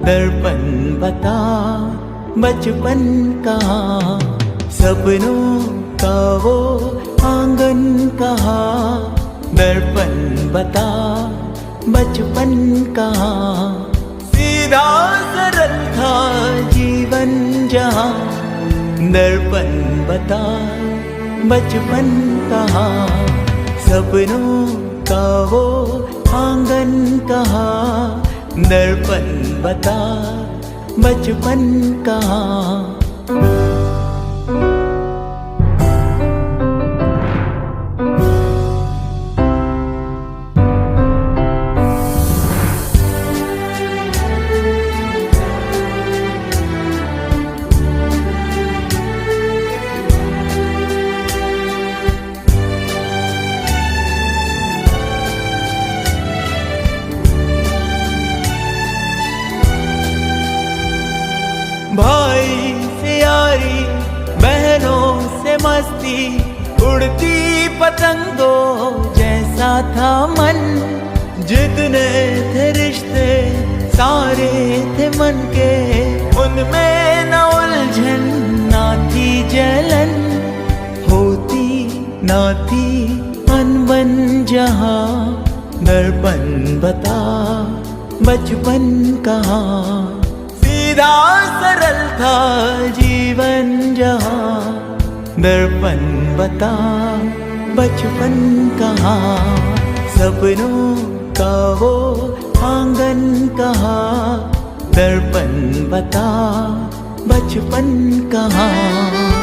दर्पण बता बचपन कहाँ, सपनों का वो आंगन कहाँ। दर्पण बता बचपन कहाँ, सीधा सरल था जीवन जहाँ। दर्पण बता बचपन कहाँ, सपनों का वो आंगन कहाँ। दर्पण बता बचपन कहाँ। भाई से यारी, बहनों से मस्ती, उड़ती पतंगों जैसा था मन। जितने थे रिश्ते सारे थे मन के, उनमें न उलझन ना थी जलन। होती ना थी अनबन जहाँ। दर्पण बता बचपन कहाँ, सीधा सरल था जीवन जहाँ। दर्पण बता बचपन कहाँ, सपनों का वो आंगन कहाँ। दर्पण बता बचपन कहाँ।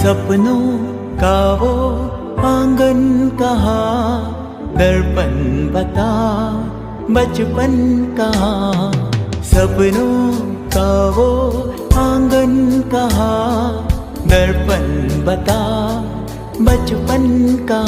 सपनों का वो आंगन कहाँ। दर्पण बता बचपन कहाँ, सपनों का वो आंगन कहाँ। दर्पण बता बचपन कहाँ।